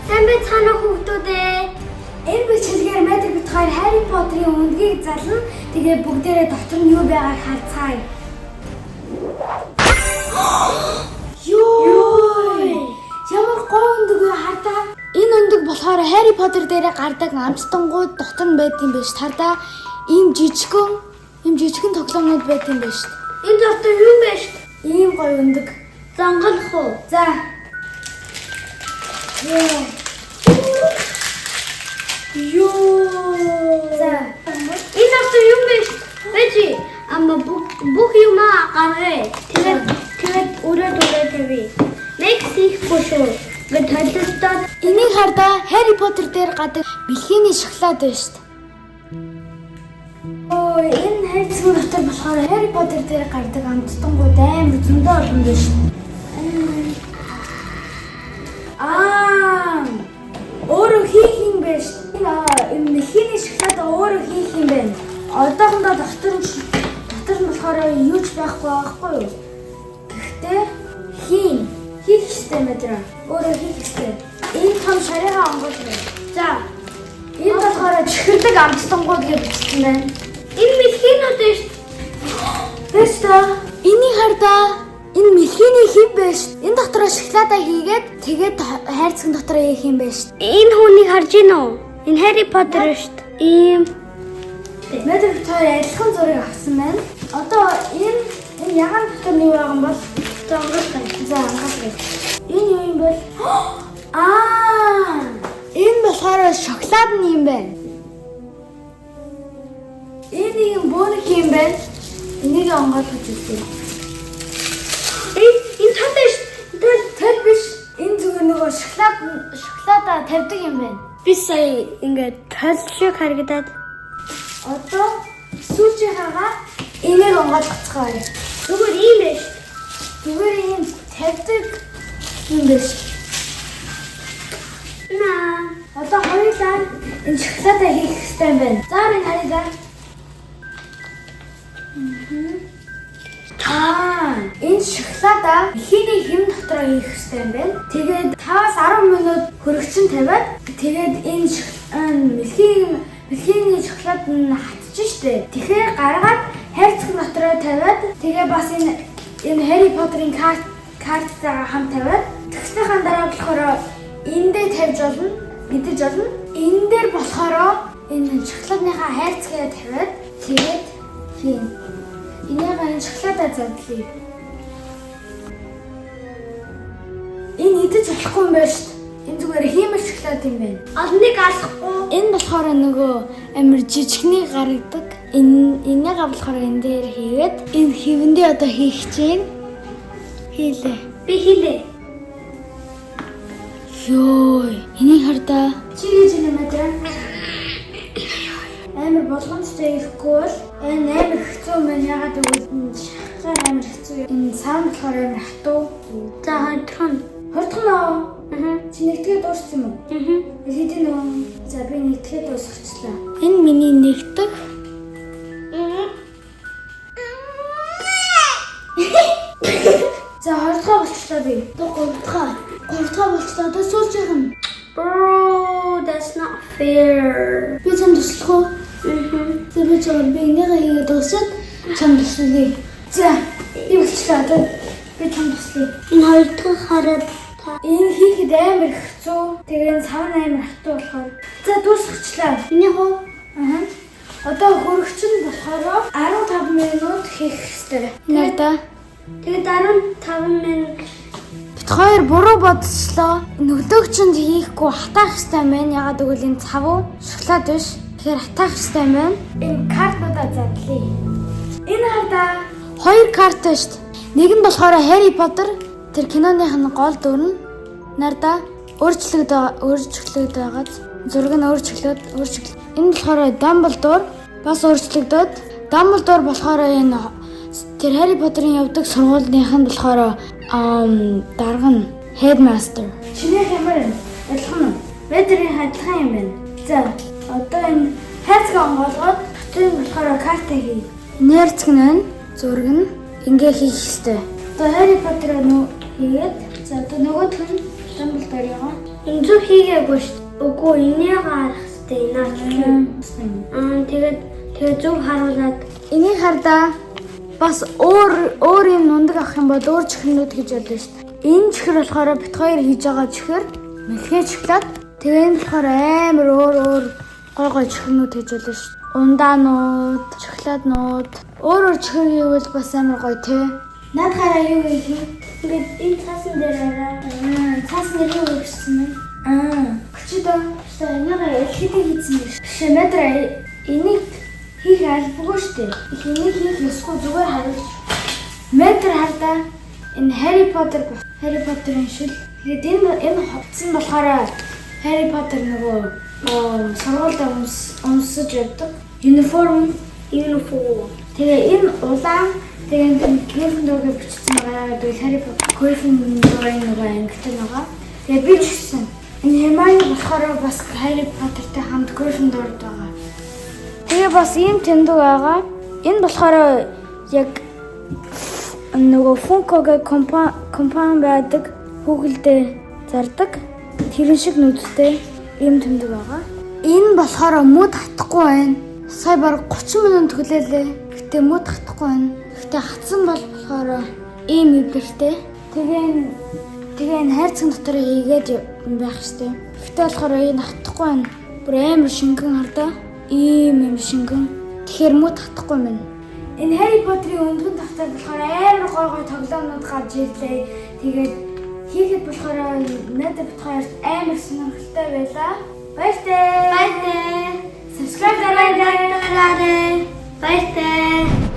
Сайн байцгаана уу хүүхдүүдээ. Энэ бичлэгээр Мэдэр бит хоёр Harry Potter-ийн үндгийг зална. Тэгээд бүгдээрээ дотор нь юу байгааг харцгаая. Ёй! Ямар гоё өндөг вэ хардаа? Энэ өндөг болохоор Harry Potter дээрээ гардаг амттангууд дотор нь байдсан байж хардаа. Ийм жижигхэн тоглоомнууд байдсан байж. Энэ дотор юу бэ шүү? Ийм гоё өндөг. Зангалах уу? За. Ёо. За. Энэ дотор юу бэ шүү? Бэжи бүх юм гаргая. Тэгээд өрөөд тавья. Next хийхгүй шүү. Гэтэлдээ Энийг хардаа Harry Potter дээр гадаг бэлхийний шоколад байна шүү дээ. Ой, энэ хайрцаг дотор болохоор Harry Potter дээр гардаг амттангууд амар зөндөө олон байна шүү дээ. Өөрөө хийх юм байна шүү дээ. Энэ бэлхийний шоколад өөрөө хийх юм байна. Одоохондоо дотор нь болохоор юу ч байхгүй юу? Гэхдээ хийх хэрэгтэй мэдрэ. Өөрөө хийх хэрэгтэй. Энэ том шарыгаа онгоол байна. За. Энэ болохоор чихэрдэг амттангууд гэж бичсэн байна. энэ мэлхийнүүд шүү. Тэстэ. Энийг хардаа. Энэ мэлхийний хэв байна шүү. Энэ дотроо шоколадаа хийгээд тэгээд хайрцаг дотроо хийх юм байна шүү. Энэ хүнийг харж гин үү? Энэ Harry Potter шүү. Ийм Мэдэр хоёр адилхан зургийг авсан байна. Одоо энэ ягаан дотор нь юу байгаа юм бол зангалах. за анхаарах. Энэ юу юм бол энэ болохоор шоколад нь юм байна. Энэ юм бөөнх юм байна. Энийг онгойлгож үзье. Энэ цаадаа шүү. Тэр биш. Энэ зүгээр нөгөө шоколадаа тавьдаг юм байна. Би сая ингээд тал шиг харагдаад Одоо сүүжийнхаагаа энийг онгойлгоцгоё. зүгээр ийм байж. Зүгээр юм тавьдаг юм биш. Одоо хоёулаа энэ шоколадаа хийх хэрэгтэй юм байна. За энэ харъя. Энэ шоколадаа бэлхийний хэм дотроо хийх хэрэгтэй юм байна. Тэгээд 5-10 минут хөрөгчин тавиад тэгээд энэ бэлхийний шоколад нь хатчих штэ. Тэгэхээр гаргаад хайрцаг дотроо тавиад тэгээ бас энэ Harry Potter-ийн картаа хамт тавиад тэгснийхэн дараа болохоор энэ дээр тавьж болно, мэдэж болно. Энэ дээр болохоор энэ шоколадныхаа хайрцагаа тавиад тэгээд хийн. Энийг энэ шоколадаа задлаа. Энэ идэж болохгүй юм байна шүү дээ. Энэ зүгээр хиймэл шоколад юм байна. Одныг алахгүй. Энэ болохоор нөгөө амир жижигний гаргадаг. Энийг болохоор энэ дээр хийгээд энэ хэвэндээ одоо хийх чинь хийлээ. Би хийлээ. Ёй, энийг хардаа. Чи гэж нэмэдрэ. Амир болгоомжтой ирэхгүй бол энэ амир хэцүү мэн ягаад гэвэл шахах амир хэцүү. Энэ саан болохоор амир хатуу. За хойдхон. Чи нэгтгээ дууссан юм уу? Хэдийн нөө. За би нэгтгээ дуусгачлаа. Энэ миний нэгтэг. За хоёрдугаар болчихлоо би. Гуравдугаар болчихлоо. Одоо сүүлжийнх нь. Bro, that's not fair. Би чам туслах уу? За би чам би нэгээ хийгээд дуусаад чам туслая. За би болчихлоо. Одоо би чам туслая. Энэ хоёрдугаар хараад Энэ хийхэд амар хэцүү. Тэгээ сав амар хатуу болохоор. За дуусгачлаа. миний хоо. Одоо хөрөгчин болохоор 15 минут хийх хэрэгтэй. Надаа. Тэгээд 15 минут Бид хоёр буруу бодчихлоо. Нөлөөгчөнд хийхгүй хатаах хэрэгтэй юм байна. Ягаад гэвэл энэ цав уу? Шоколад биш. Тэгэхээр хатаах хэрэгтэй юм байна. Энэ картуудаа задлаа. Энэ хардаа 2 карт байна шүү дээ. Нэг нь болохоор Harry Potter тэр киноных нь гол дүр нь нардаа өөрчлөгдөж зураг нь өөрчлөгдөд. Энэ болохоор Dumbledore бас өөрчлөгдөд. Dumbledore болохоор энэ тэр Harry Potter-ын явдаг сургуулийн нь болохоор дарга нь Headmaster. Чиний ямар вэ? Адилхан уу? Мэдэрийн адилхан юм байна. За одоо энэ хайрцаг онгоолгоод тэр болохоор карта хий. Нэрцэг нь зураг нь ингээ хийх хэрэгтэй. Одоо Harry Potter-ыг хийгээд за одоо нөгөөх нь Dumbledore-ыг Энзүү хийгээгүй шүү. Үгүй энийг харах хэрэгтэй наач. Тэгээд зөв харуулад Энийг хардаа бас өөр юм нундаг авах юм бол өөр чихрнүүд хийж болно шүү дээ. Энэ чихэр болохоор бит хоёр хийж байгаа чихэр мэлхий шоколад. Тэгээ энэ болохоор амар өөр гой чихрнүүд хийж болно шүү дээ. Ундаанууд, шоколаднууд өөр чихэр хийвэл бас амар гоё тий. Наадхаараа юу хийх юм? ингээд энэ цаасан дээр арай. Цаасан дээр юу хийсэн бэ? Өчигдөр энийг хэлхийдээ хийсэн юм шиг. Шимэдрэ энийг хийх албагүй шүү дээ. Энийг хийх ёсгүй зүгээр харуулж. Метр хардаа энэ Harry Potter-ын шил. Тэгээд энэ хувцсан болохоор Harry Potter нөгөө сургуультай өмсөж явдаг. Uniform. Тэгээ энэ улаан тэгээд Gryffindor-ыг бичсэн байгаа. Тэгээд Harry Potter Gryffindor-ын нөгөө ангитай байгаа. Тэгээ би ч гэсэн энэ Hermione болохоор бас Harry Potter-тай хамт Gryffindor-д байгаа. Тэгээ бас ийм тэндэг байгаа. Энэ болохоор яг нөгөө Funko-гийн компани байдаг. Хүүхэлдээ зардаг. Тэрэн шиг нүдтэй ийм тэндэг байгаа. Энэ болохоор мод хатахгүй байна. Сая бараг 30 минут хүлээлээ. Гэтэ мод хатахгүй байна. Гэтэ хатсан болохоор ийм эвдэртэй. Тэгээ энэ хайрцаг дотор хийгээд байх штеп. Гэтэ болохоор энэ хатахгүй байна. Бүр амар шингэн хардаа. Ийм шингэн. Тэгэхээр мод хатахгүй байна. Энэ Harry Potter-ийн өндгөн тахтаа болохоор амар гой тоглоомнууд гарч ирлээ. Тэгээд хийхэд болохоор надад бит хоёрт амар сонирхолтой байлаа. Баяртай. Subscribe дараарай. Баяртай.